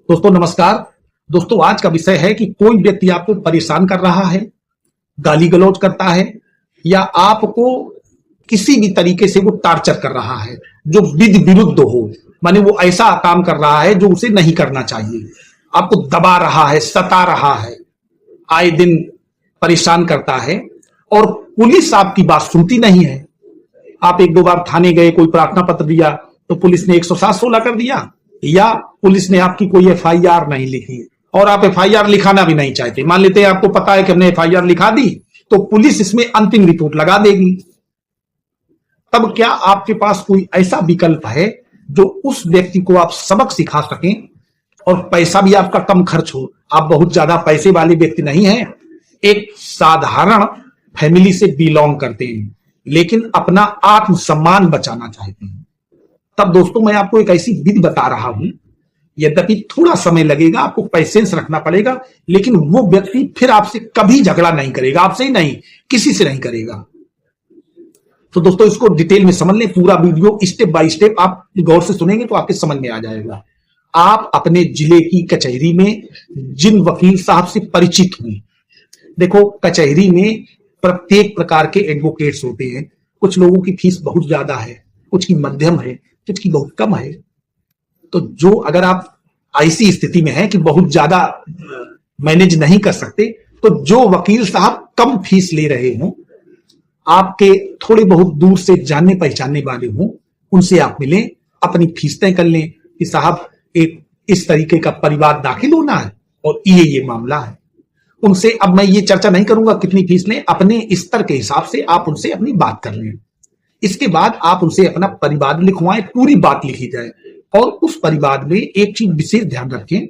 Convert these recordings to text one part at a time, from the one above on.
दोस्तों नमस्कार। दोस्तों आज का विषय है कि कोई व्यक्ति आपको परेशान कर रहा है, गाली गलौज करता है या आपको किसी भी तरीके से वो टार्चर कर रहा है जो विधि विरुद्ध हो, माने वो ऐसा काम कर रहा है जो उसे नहीं करना चाहिए, आपको दबा रहा है, सता रहा है, आए दिन परेशान करता है और पुलिस आपकी बात सुनती नहीं है। आप एक दो बार थाने गए, कोई प्रार्थना पत्र दिया तो पुलिस ने 107-16 कर दिया, या पुलिस ने आपकी कोई एफआईआर नहीं लिखी और आप एफआईआर लिखाना भी नहीं चाहते। मान लेते हैं आपको पता है कि हमने एफआईआर लिखा दी तो पुलिस इसमें अंतिम रिपोर्ट लगा देगी। तब क्या आपके पास कोई ऐसा विकल्प है जो उस व्यक्ति को आप सबक सिखा सकें और पैसा भी आपका कम खर्च हो? आप बहुत ज्यादा पैसे वाले व्यक्ति नहीं हैं, एक साधारण फैमिली से बिलोंग करते हैं लेकिन अपना आत्मसम्मान बचाना चाहते हैं। तब दोस्तों मैं आपको एक ऐसी विधि बता रहा हूं, यद्यपि थोड़ा समय लगेगा, आपको पेशेंस रखना पड़ेगा, लेकिन वो व्यक्ति फिर आपसे कभी झगड़ा नहीं करेगा, आपसे ही नहीं किसी से नहीं करेगा। तो दोस्तों इसको डिटेल में समझ लें, पूरा वीडियो स्टेप बाय स्टेप आप गौर से सुनेंगे तो आपके समझ में आ जाएगा। आप अपने जिले की कचहरी में जिन वकील साहब से परिचित हुए, देखो कचहरी में प्रत्येक प्रकार के एडवोकेट्स होते हैं। कुछ लोगों की फीस बहुत ज्यादा है, कुछ की मध्यम है, कुछ की बहुत कम है। तो जो अगर आप ऐसी स्थिति में हैं कि बहुत ज्यादा मैनेज नहीं कर सकते, तो जो वकील साहब कम फीस ले रहे हों, आपके थोड़े बहुत दूर से जानने पहचानने वाले हों, उनसे आप मिलें, अपनी फीस तय कर लें कि साहब एक इस तरीके का परिवार दाखिल होना है और ये मामला है। उनसे अब मैं ये चर्चा नहीं करूंगा कितनी फीस लें, अपने स्तर के हिसाब से आप उनसे अपनी बात कर लें। इसके बाद आप उनसे अपना परिवार लिखवाएं, पूरी बात लिखी जाए और उस परिवार में एक चीज विशेष ध्यान रखें,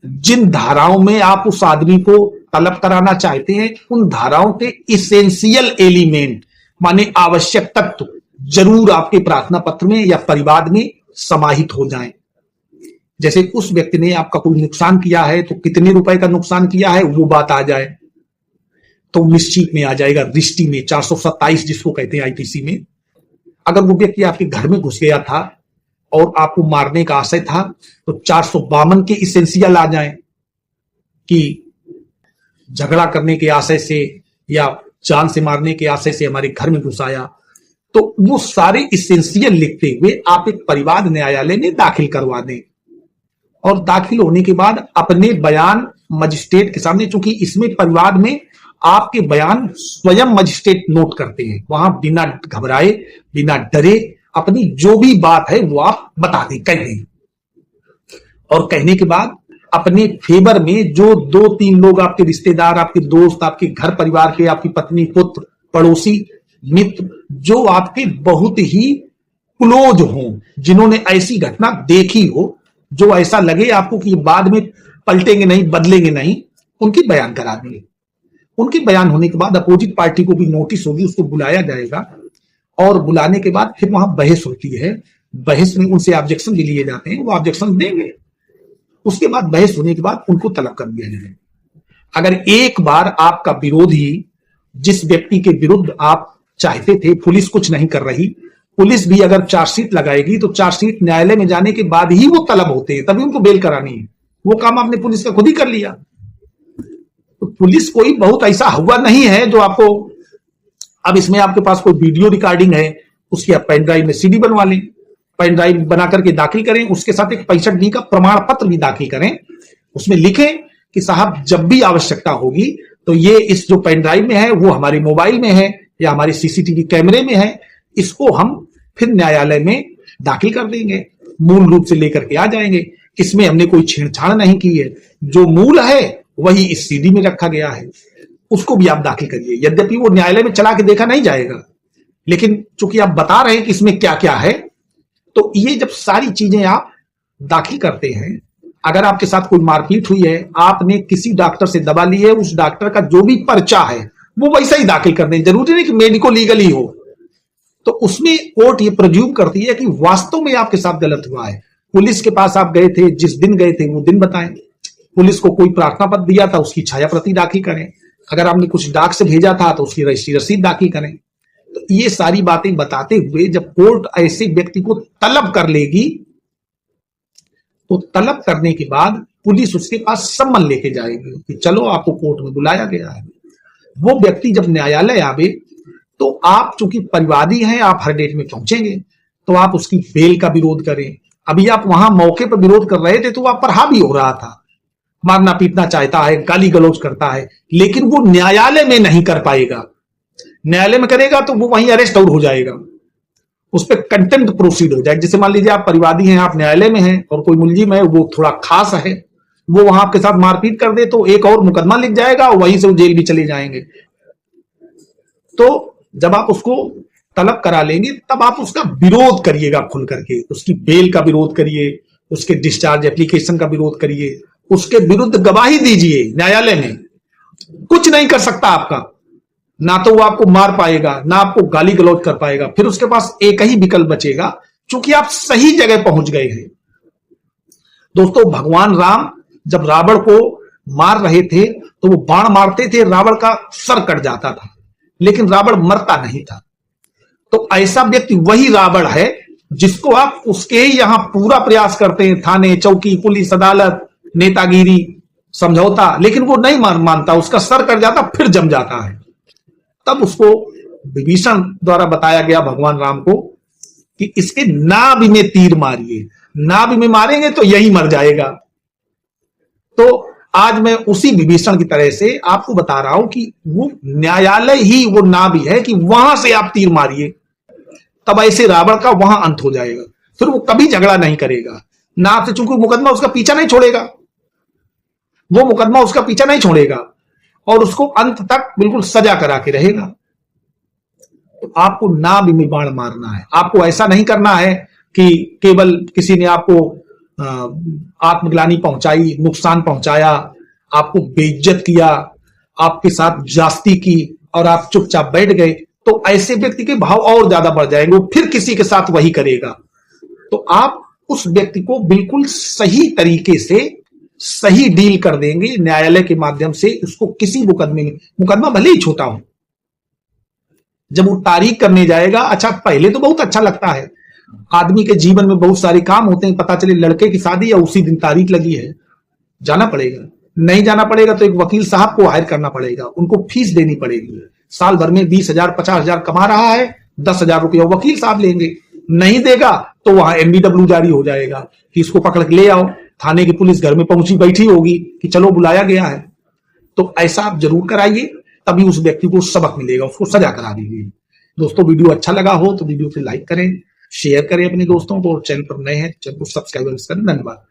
जिन धाराओं में आप उस आदमी को तलब कराना चाहते हैं उन धाराओं के इसेंशियल एलिमेंट माने आवश्यक तत्व जरूर आपके प्रार्थना पत्र में या परिवार में समाहित हो जाएं। जैसे उस व्यक्ति ने आपका कोई नुकसान किया है तो कितने रुपए का नुकसान किया है वो बात आ जाए तो निश्चित में आ जाएगा। रिश्ती में 427 जिसको कहते हैं आईपीसी में, अगर वो व्यक्ति आपके घर में घुस गया था और आपको मारने का आशय था तो 452 के इसेंशियल आ जाएं कि झगड़ा करने के आशय से या जान से मारने के आशय से हमारे घर में घुस आया। तो वो सारे इसेंशियल लिखते हुए आप एक परिवार न्यायालय में दाखिल करवा दें और दाखिल होने के बाद अपने बयान मजिस्ट्रेट के सामने, चूंकि इसमें परिवार में आपके बयान स्वयं मजिस्ट्रेट नोट करते हैं, वहां बिना घबराए बिना डरे अपनी जो भी बात है वो आप बता दें, कह दें। और कहने के बाद अपने फेवर में जो 2-3 लोग आपके रिश्तेदार, आपके दोस्त, आपके घर परिवार के, आपकी पत्नी, पुत्र, पड़ोसी, मित्र जो आपके बहुत ही क्लोज हों, जिन्होंने ऐसी घटना देखी हो, जो ऐसा लगे आपको कि बाद में पलटेंगे नहीं, बदलेंगे नहीं, उनकी बयान करा देंगे। उनके बयान होने के बाद अपोजिट पार्टी को भी नोटिस होगी, उसको बुलाया जाएगा और बुलाने के बाद फिर वहां बहस होती है। बहस में उनसे ऑब्जेक्शन भी लिए जाते हैं, वो ऑब्जेक्शन देंगे। उसके बाद बहस होने के बाद उनको तलब कर दिया जाएगा। अगर एक बार आपका विरोधी, जिस व्यक्ति के विरुद्ध आप चाहते थे, पुलिस कुछ नहीं कर रही, पुलिस भी अगर चार्जशीट लगाएगी तो चार्जशीट न्यायालय में जाने के बाद ही वो तलब होते हैं, तभी उनको बेल करानी है। वो काम आपने पुलिस का खुद ही कर लिया। तो पुलिस कोई बहुत ऐसा हुआ नहीं है जो आपको, अब इसमें आपके पास कोई वीडियो रिकॉर्डिंग है, उसकी आप पेन ड्राइव में सीडी बनवा लें, पेन ड्राइव बना करके दाखिल करें, उसके साथ एक 65D का प्रमाण पत्र भी दाखिल करें, उसमें लिखें कि साहब जब भी आवश्यकता होगी तो ये इस जो पेन ड्राइव में है वो हमारे मोबाइल में है या हमारे सीसीटीवी कैमरे में है, इसको हम फिर न्यायालय में दाखिल कर देंगे, मूल रूप से लेकर के आ जाएंगे, इसमें हमने कोई छेड़छाड़ नहीं की है, जो मूल है वही इस सीडी में रखा गया है, उसको भी आप दाखिल करिए। यद्यपि वो न्यायालय में चला के देखा नहीं जाएगा, लेकिन चूंकि आप बता रहे हैं कि इसमें क्या क्या है, तो ये जब सारी चीजें आप दाखिल करते हैं, अगर आपके साथ कोई मारपीट हुई है, आपने किसी डॉक्टर से दवा ली है, उस डॉक्टर का जो भी पर्चा है वो वैसा ही दाखिल कर दें, जरूरी नहीं कि मेडिको लीगल ही हो। तो उसमें कोर्ट ये प्रज्यूम करती है कि वास्तव में आपके साथ गलत हुआ है। पुलिस के पास आप गए थे, जिस दिन गए थे वो दिन बताएं, पुलिस को कोई प्रार्थना पत्र दिया था उसकी छाया प्रति दाखिल करें, अगर आपने कुछ डाक से भेजा था तो उसकी रजिस्ट्री रसीद दाखिल करें। तो ये सारी बातें बताते हुए जब कोर्ट ऐसे व्यक्ति को तलब कर लेगी तो तलब करने के बाद पुलिस उसके पास सम्मन लेके जाएगी कि चलो आपको कोर्ट में बुलाया गया है। वो व्यक्ति जब न्यायालय आवे तो आप चूंकि परिवादी हैं, आप हर डेट में पहुंचेंगे, तो आप उसकी बेल का विरोध करें। अभी आप वहां मौके पर विरोध कर रहे थे तो आप पर हावी हो रहा था, मारना पीटना चाहता है, गाली गलौज करता है, लेकिन वो न्यायालय में नहीं कर पाएगा। न्यायालय में करेगा तो वो वहीं अरेस्ट आउट हो जाएगा, उस पर कंटेम्प्ट प्रोसीड हो जाएगा। जैसे मान लीजिए आप परिवादी हैं, आप न्यायालय में हैं और कोई मुलजिम है वो थोड़ा खास है, वो वहां आपके साथ मारपीट कर दे तो एक और मुकदमा लिख जाएगा और वहीं से वो जेल भी चले जाएंगे। तो जब आप उसको तलब करा लेंगे तब आप उसका विरोध करिएगा खुल करके, उसकी बेल का विरोध करिए, उसके डिस्चार्ज एप्लीकेशन का विरोध करिए, उसके विरुद्ध गवाही दीजिए न्यायालय में। कुछ नहीं कर सकता आपका, ना तो वो आपको मार पाएगा, ना आपको गाली गलौज कर पाएगा। फिर उसके पास एक ही विकल्प बचेगा, क्योंकि आप सही जगह पहुंच गए हैं। दोस्तों, भगवान राम जब रावण को मार रहे थे तो वो बाण मारते थे, रावण का सर कट जाता था, लेकिन रावण मरता नहीं था। तो ऐसा व्यक्ति वही रावण है जिसको आप उसके ही यहां पूरा प्रयास करते हैं, थाने, चौकी, पुलिस, अदालत, नेतागिरी, समझौता, लेकिन वो नहीं मानता, उसका सर कट जाता फिर जम जाता है। तब उसको विभीषण द्वारा बताया गया भगवान राम को कि इसके नाभि में तीर मारिए, नाभि में मारेंगे तो यही मर जाएगा। तो आज मैं उसी विभीषण की तरह से आपको बता रहा हूं कि वो न्यायालय ही वो नाभि है कि वहां से आप तीर मारिए, तब ऐसे रावण का वहां अंत हो जाएगा। फिर वो कभी झगड़ा नहीं करेगा ना आपसे, चूंकि मुकदमा उसका पीछा नहीं छोड़ेगा, वो मुकदमा उसका पीछा नहीं छोड़ेगा और उसको अंत तक बिल्कुल सजा करा के रहेगा। तो आपको नाभि में बाण मारना है, आपको ऐसा नहीं करना है कि केवल किसी ने आपको आत्मग्लानि पहुंचाई, नुकसान पहुंचाया, आपको बेइज्जत किया, आपके साथ जास्ती की और आप चुपचाप बैठ गए, तो ऐसे व्यक्ति के भाव और ज्यादा बढ़ जाएंगे, वो फिर किसी के साथ वही करेगा। तो आप उस व्यक्ति को बिल्कुल सही तरीके से सही डील कर देंगे न्यायालय के माध्यम से। उसको किसी मुकदमे में, मुकदमा भले ही छोटा हो, जब वो तारीख करने जाएगा, अच्छा पहले तो बहुत अच्छा लगता है, आदमी के जीवन में बहुत सारे काम होते हैं, पता चले लड़के की शादी या उसी दिन तारीख लगी है, जाना पड़ेगा। नहीं जाना पड़ेगा तो एक वकील साहब को हायर करना पड़ेगा, उनको फीस देनी पड़ेगी। साल भर में 20,000 50,000 कमा रहा है, 10,000 रुपया वकील साहब लेंगे। नहीं देगा तो वहां NBW जारी हो जाएगा कि इसको पकड़ के ले आओ। थाने की पुलिस घर में पहुंची बैठी होगी कि चलो बुलाया गया है। तो ऐसा आप जरूर कराइए, तभी उस व्यक्ति को सबक मिलेगा, उसको सजा करा दीजिए। दोस्तों, वीडियो अच्छा लगा हो तो वीडियो को लाइक करें, शेयर करें अपने दोस्तों को, और चैनल पर नए हैं चैनल को सब्सक्राइब करें। धन्यवाद।